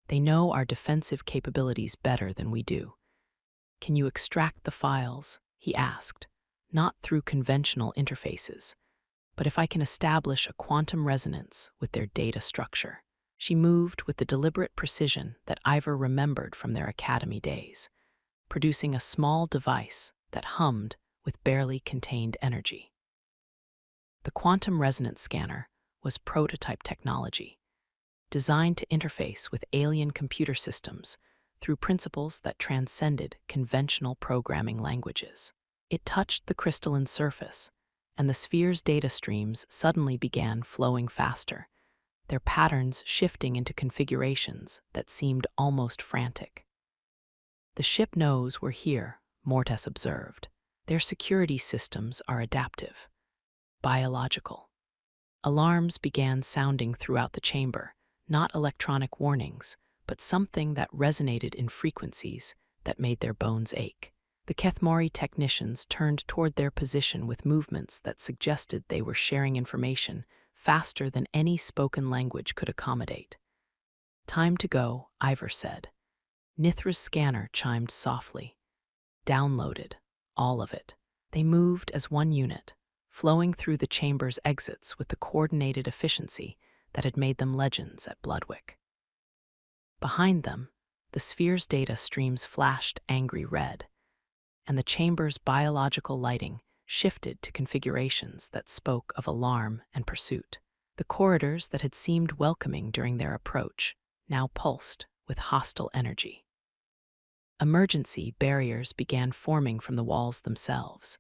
They know our defensive capabilities better than we do. Can you extract the files? He asked, not through conventional interfaces, but if I can establish a quantum resonance with their data structure. She moved with the deliberate precision that Ivor remembered from their academy days, producing a small device that hummed with barely contained energy. The quantum resonance scanner was prototype technology, designed to interface with alien computer systems through principles that transcended conventional programming languages. It touched the crystalline surface, and the sphere's data streams suddenly began flowing faster, their patterns shifting into configurations that seemed almost frantic. The ship knows we're here, Mortes observed. Their security systems are adaptive, biological. Alarms began sounding throughout the chamber, not electronic warnings, but something that resonated in frequencies that made their bones ache. The Kethmari technicians turned toward their position with movements that suggested they were sharing information faster than any spoken language could accommodate. Time to go, Ivor said. Nithra's scanner chimed softly. Downloaded, all of it. They moved as one unit, flowing through the chamber's exits with the coordinated efficiency that had made them legends at Bloodwick. Behind them, the sphere's data streams flashed angry red, and the chamber's biological lighting shifted to configurations that spoke of alarm and pursuit. The corridors that had seemed welcoming during their approach now pulsed with hostile energy. Emergency barriers began forming from the walls themselves,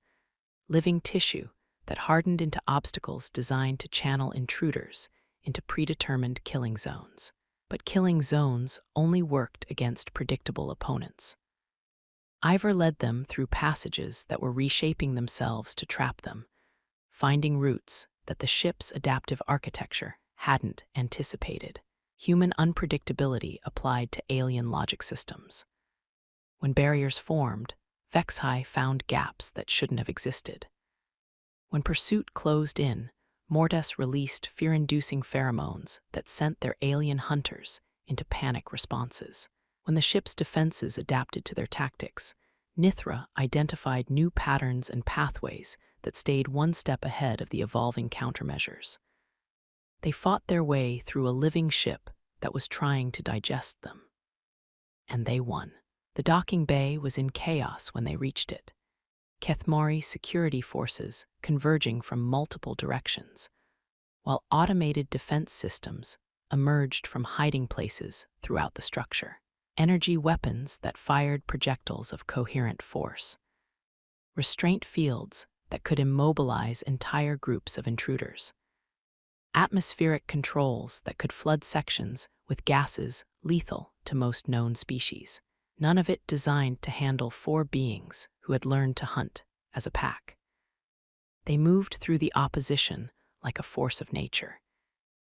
living tissue that hardened into obstacles designed to channel intruders into predetermined killing zones. But killing zones only worked against predictable opponents. Ivor led them through passages that were reshaping themselves to trap them, finding routes that the ship's adaptive architecture hadn't anticipated. Human unpredictability applied to alien logic systems. When barriers formed, Vexhai found gaps that shouldn't have existed. When pursuit closed in, Mordes released fear-inducing pheromones that sent their alien hunters into panic responses. When the ship's defenses adapted to their tactics, Nithra identified new patterns and pathways that stayed one step ahead of the evolving countermeasures. They fought their way through a living ship that was trying to digest them. And they won. The docking bay was in chaos when they reached it. Kethmari security forces converging from multiple directions, while automated defense systems emerged from hiding places throughout the structure. Energy weapons that fired projectiles of coherent force. Restraint fields that could immobilize entire groups of intruders. Atmospheric controls that could flood sections with gases lethal to most known species. None of it designed to handle 4 beings who had learned to hunt as a pack. They moved through the opposition like a force of nature,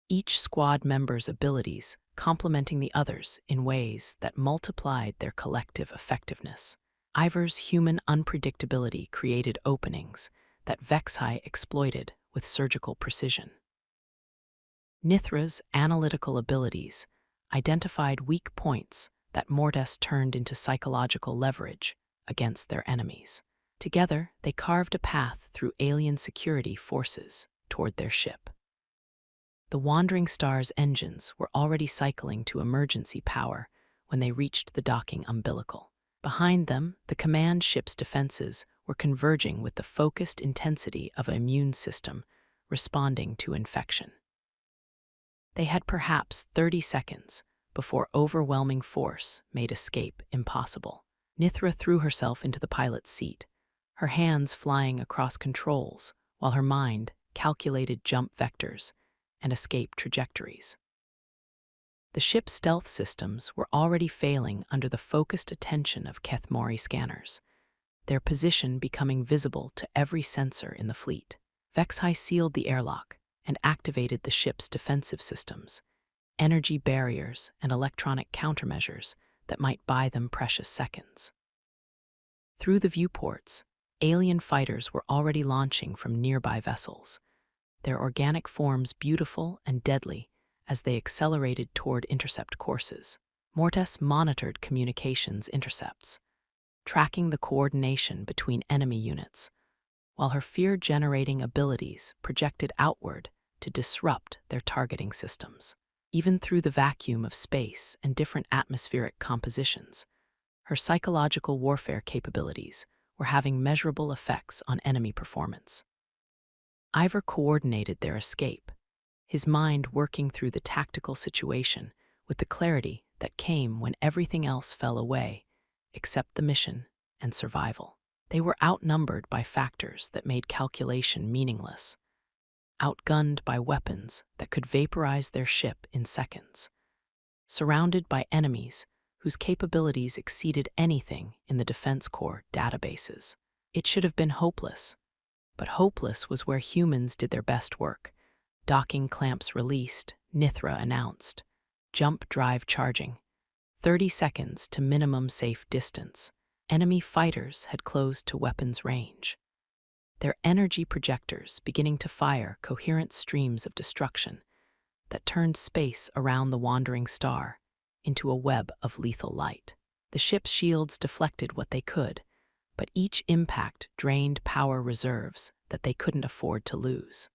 each squad member's abilities complementing the others in ways that multiplied their collective effectiveness. Ivor's human unpredictability created openings that Vexhai exploited with surgical precision. Nithra's analytical abilities identified weak points that Mordes turned into psychological leverage against their enemies. Together, they carved a path through alien security forces toward their ship. The Wandering Star's engines were already cycling to emergency power when they reached the docking umbilical. Behind them, the command ship's defenses were converging with the focused intensity of an immune system responding to infection. They had perhaps 30 seconds before overwhelming force made escape impossible. Nithra threw herself into the pilot's seat, her hands flying across controls while her mind calculated jump vectors and escape trajectories. The ship's stealth systems were already failing under the focused attention of Kethmari scanners, their position becoming visible to every sensor in the fleet. Vexhai sealed the airlock and activated the ship's defensive systems, energy barriers and electronic countermeasures that might buy them precious seconds. Through the viewports, alien fighters were already launching from nearby vessels, their organic forms beautiful and deadly as they accelerated toward intercept courses. Mordes monitored communications intercepts, tracking the coordination between enemy units, while her fear-generating abilities projected outward to disrupt their targeting systems. Even through the vacuum of space and different atmospheric compositions, her psychological warfare capabilities were having measurable effects on enemy performance. Ivor coordinated their escape, his mind working through the tactical situation with the clarity that came when everything else fell away, except the mission and survival. They were outnumbered by factors that made calculation meaningless, outgunned by weapons that could vaporize their ship in seconds, surrounded by enemies whose capabilities exceeded anything in the Defense Corps databases. It should have been hopeless, but hopeless was where humans did their best work. Docking clamps released, Nithra announced. Jump drive charging. 30 seconds to minimum safe distance. Enemy fighters had closed to weapons range, their energy projectors beginning to fire coherent streams of destruction that turned space around the Wandering Star into a web of lethal light. The ship's shields deflected what they could, but each impact drained power reserves that they couldn't afford to lose.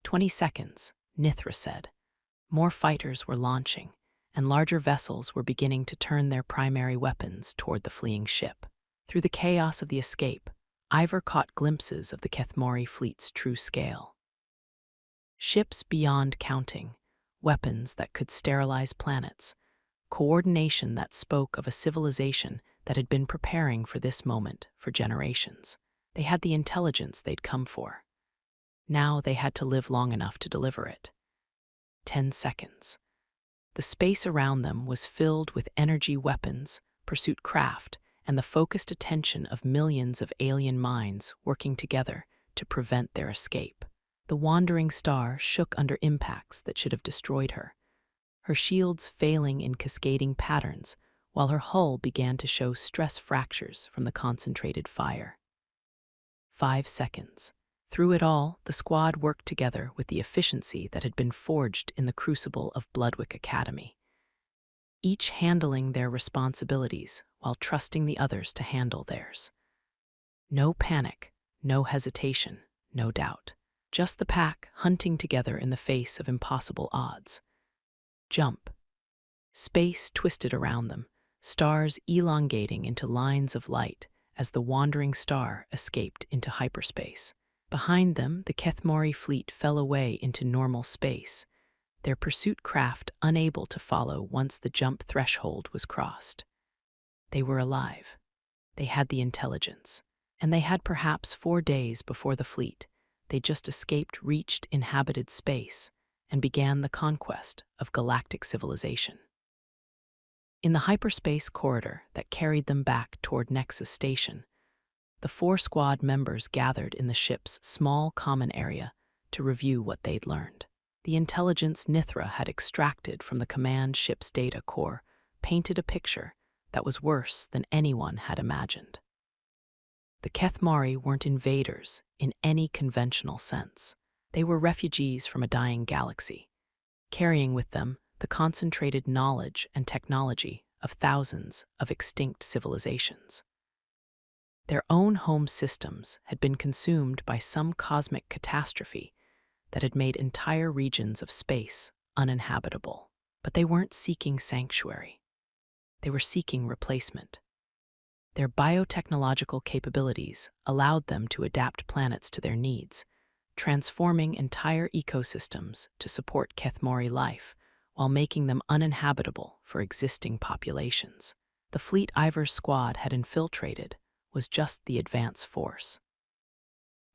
20 seconds, Nithra said. More fighters were launching, and larger vessels were beginning to turn their primary weapons toward the fleeing ship. Through the chaos of the escape, Ivor caught glimpses of the Kethmari fleet's true scale. Ships beyond counting, weapons that could sterilize planets, coordination that spoke of a civilization that had been preparing for this moment for generations. They had the intelligence they'd come for. Now they had to live long enough to deliver it. 10 seconds. The space around them was filled with energy weapons, pursuit craft, and the focused attention of millions of alien minds working together to prevent their escape. The Wandering Star shook under impacts that should have destroyed her, her shields failing in cascading patterns, while her hull began to show stress fractures from the concentrated fire. 5 seconds. Through it all, the squad worked together with the efficiency that had been forged in the crucible of Bloodwick Academy, each handling their responsibilities while trusting the others to handle theirs. No panic, no hesitation, no doubt. Just the pack hunting together in the face of impossible odds. Jump. Space twisted around them, stars elongating into lines of light as the wandering star escaped into hyperspace. Behind them, the Kethmori fleet fell away into normal space, their pursuit craft unable to follow once the jump threshold was crossed. They were alive. They had the intelligence. And they had perhaps 4 days before the fleet. They just escaped reached inhabited space and began the conquest of galactic civilization. In the hyperspace corridor that carried them back toward Nexus Station, the 4 squad members gathered in the ship's small common area to review what they'd learned. The intelligence Nithra had extracted from the command ship's data core painted a picture that was worse than anyone had imagined. The Kethmari weren't invaders in any conventional sense. They were refugees from a dying galaxy, carrying with them the concentrated knowledge and technology of thousands of extinct civilizations. Their own home systems had been consumed by some cosmic catastrophe that had made entire regions of space uninhabitable. But they weren't seeking sanctuary. They were seeking replacement. Their biotechnological capabilities allowed them to adapt planets to their needs, transforming entire ecosystems to support Kethmori life while making them uninhabitable for existing populations. The fleet Ivor's squad had infiltrated was just the advance force.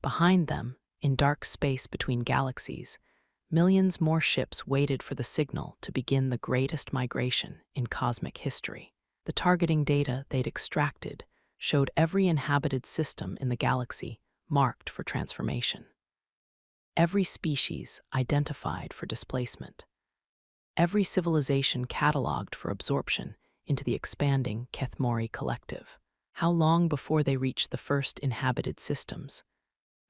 Behind them, in dark space between galaxies, millions more ships waited for the signal to begin the greatest migration in cosmic history. The targeting data they'd extracted showed every inhabited system in the galaxy marked for transformation. Every species identified for displacement. Every civilization cataloged for absorption into the expanding Kethmori collective. How long before they reached the first inhabited systems?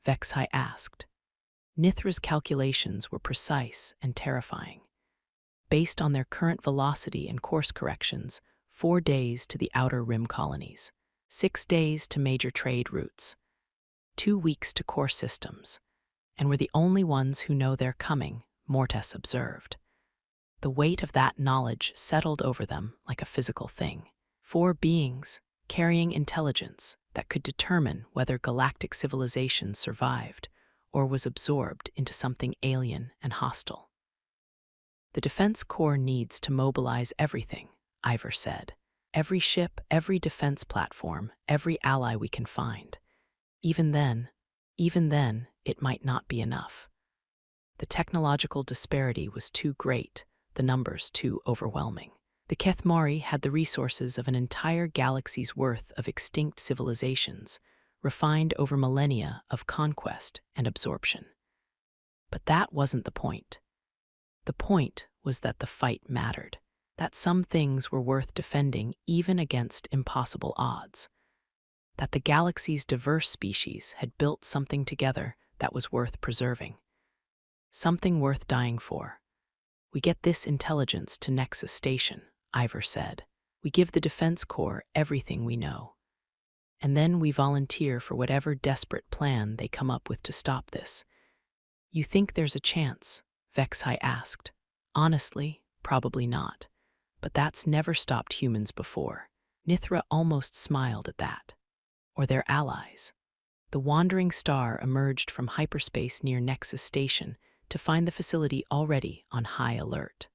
Vexhai asked. Nithra's calculations were precise and terrifying. Based on their current velocity and course corrections, 4 days to the outer rim colonies, 6 days to major trade routes, 2 weeks to core systems, and we're the only ones who know they're coming, Mortes observed. The weight of that knowledge settled over them like a physical thing. 4 beings, carrying intelligence that could determine whether galactic civilization survived or was absorbed into something alien and hostile. The Defense Corps needs to mobilize everything, Ivor said. Every ship, every defense platform, every ally we can find. Even then, it might not be enough. The technological disparity was too great, the numbers too overwhelming. The Kethmari had the resources of an entire galaxy's worth of extinct civilizations, refined over millennia of conquest and absorption. But that wasn't the point. The point was that the fight mattered, that some things were worth defending even against impossible odds, that the galaxy's diverse species had built something together that was worth preserving, something worth dying for. We get this intelligence to Nexus Station, Ivor said. We give the Defense Corps everything we know. And then we volunteer for whatever desperate plan they come up with to stop this. You think there's a chance? Vexhai asked. Honestly, probably not. But that's never stopped humans before. Nithra almost smiled at that. Or their allies. The wandering star emerged from hyperspace near Nexus Station to find the facility already on high alert.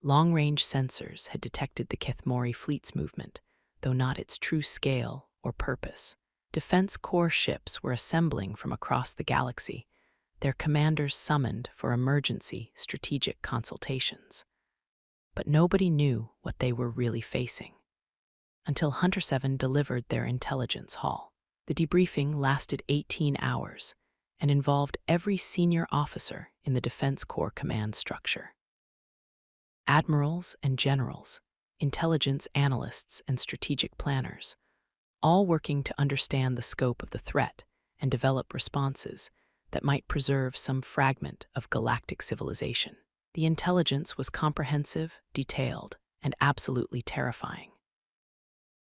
Long-range sensors had detected the Kethmori fleet's movement, though not its true scale or purpose. Defense Corps ships were assembling from across the galaxy, their commanders summoned for emergency strategic consultations. But nobody knew what they were really facing, until Hunter 7 delivered their intelligence haul. The debriefing lasted 18 hours and involved every senior officer in the Defense Corps command structure. Admirals and generals, intelligence analysts and strategic planners, all working to understand the scope of the threat and develop responses that might preserve some fragment of galactic civilization. The intelligence was comprehensive, detailed, and absolutely terrifying.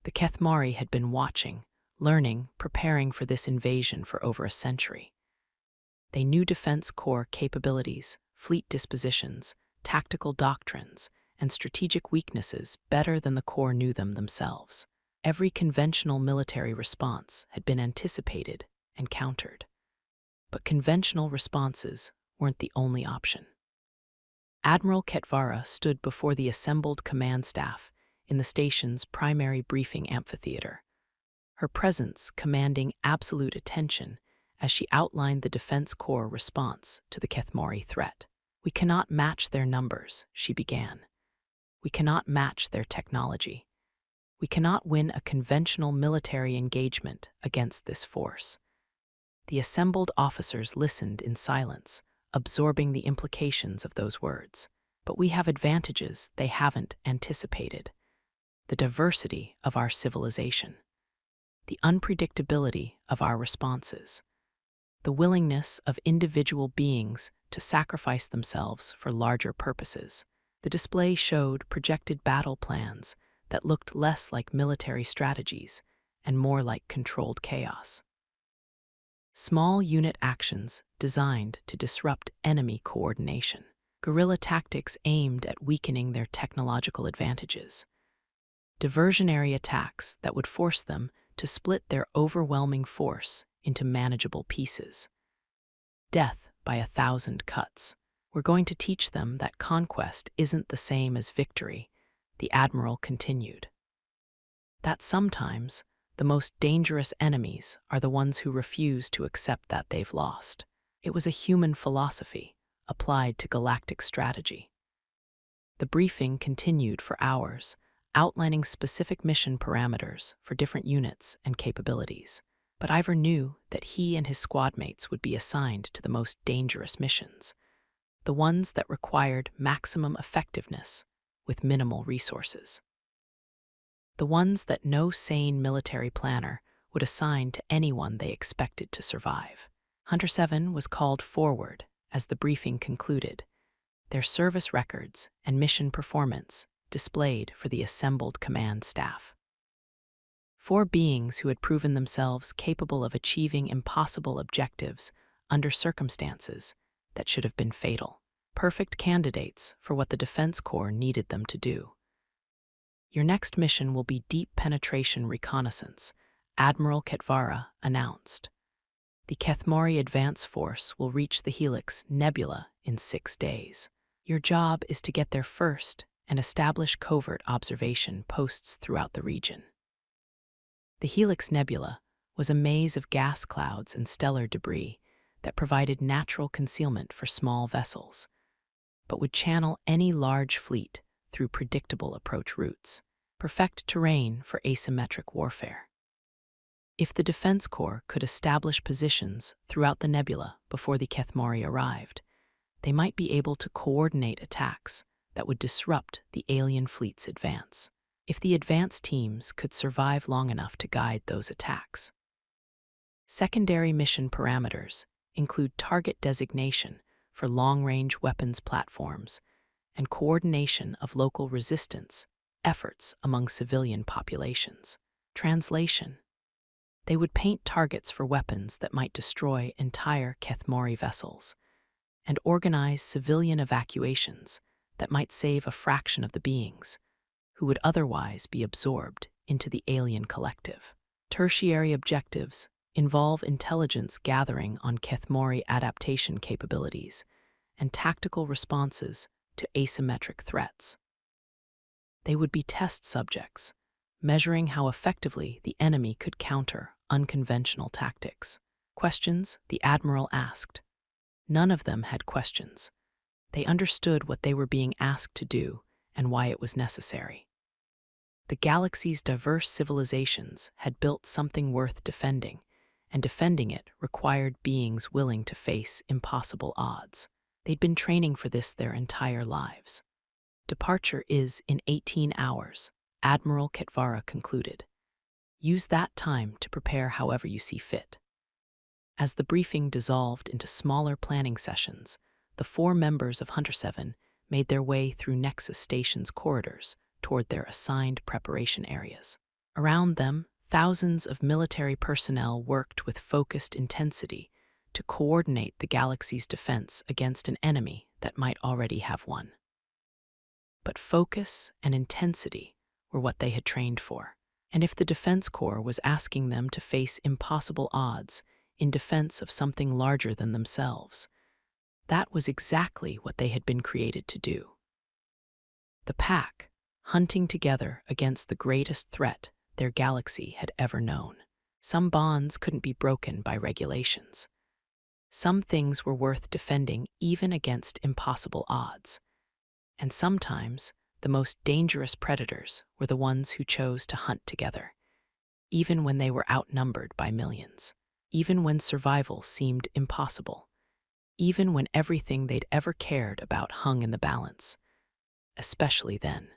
The Kethmari had been watching, learning, preparing for this invasion for over a century. They knew Defense Corps capabilities, fleet dispositions, tactical doctrines, and strategic weaknesses better than the Corps knew them themselves. Every conventional military response had been anticipated and countered. But conventional responses weren't the only option. Admiral Ketvara stood before the assembled command staff in the station's primary briefing amphitheater, her presence commanding absolute attention as she outlined the Defense Corps response to the Kethmari threat. "We cannot match their numbers," she began. "We cannot match their technology. We cannot win a conventional military engagement against this force." The assembled officers listened in silence, absorbing the implications of those words. "But we have advantages they haven't anticipated. The diversity of our civilization, the unpredictability of our responses, the willingness of individual beings to sacrifice themselves for larger purposes." The display showed projected battle plans that looked less like military strategies and more like controlled chaos. Small unit actions designed to disrupt enemy coordination. Guerrilla tactics aimed at weakening their technological advantages. Diversionary attacks that would force them to split their overwhelming force into manageable pieces. Death by 1,000 cuts. "We're going to teach them that conquest isn't the same as victory," the admiral continued. "That sometimes the most dangerous enemies are the ones who refuse to accept that they've lost." It was a human philosophy applied to galactic strategy. The briefing continued for hours, outlining specific mission parameters for different units and capabilities. But Ivor knew that he and his squadmates would be assigned to the most dangerous missions, the ones that required maximum effectiveness with minimal resources. The ones that no sane military planner would assign to anyone they expected to survive. Hunter 7 was called forward as the briefing concluded, their service records and mission performance displayed for the assembled command staff. 4 beings who had proven themselves capable of achieving impossible objectives under circumstances that should have been fatal. Perfect candidates for what the Defense Corps needed them to do. "Your next mission will be deep penetration reconnaissance," Admiral Ketvara announced. "The Kethmari Advance Force will reach the Helix Nebula in 6 days. Your job is to get there first and establish covert observation posts throughout the region." The Helix Nebula was a maze of gas clouds and stellar debris that provided natural concealment for small vessels, but would channel any large fleet through predictable approach routes, perfect terrain for asymmetric warfare. If the Defense Corps could establish positions throughout the nebula before the Kethmari arrived, they might be able to coordinate attacks that would disrupt the alien fleet's advance, if the advance teams could survive long enough to guide those attacks. Secondary mission parameters include target designation for long-range weapons platforms and coordination of local resistance efforts among civilian populations. Translation: they would paint targets for weapons that might destroy entire Kethmari vessels and organize civilian evacuations that might save a fraction of the beings who would otherwise be absorbed into the alien collective. Tertiary objectives involve intelligence gathering on Kethmari adaptation capabilities and tactical responses to asymmetric threats. They would be test subjects, measuring how effectively the enemy could counter unconventional tactics. Questions the Admiral asked. None of them had questions. They understood what they were being asked to do and why it was necessary. The galaxy's diverse civilizations had built something worth defending, and defending it required beings willing to face impossible odds. They'd been training for this their entire lives. Departure is in 18 hours, Admiral Ketvara concluded. Use that time to prepare however you see fit. As the briefing dissolved into smaller planning sessions, the 4 members of Hunter 7 made their way through Nexus Station's corridors toward their assigned preparation areas. Around them, thousands of military personnel worked with focused intensity to coordinate the galaxy's defense against an enemy that might already have won. But focus and intensity were what they had trained for, and if the Defense Corps was asking them to face impossible odds in defense of something larger than themselves, that was exactly what they had been created to do. The pack, hunting together against the greatest threat their galaxy had ever known. Some bonds couldn't be broken by regulations. Some things were worth defending even against impossible odds. And sometimes, the most dangerous predators were the ones who chose to hunt together, even when they were outnumbered by millions, even when survival seemed impossible, even when everything they'd ever cared about hung in the balance. Especially then.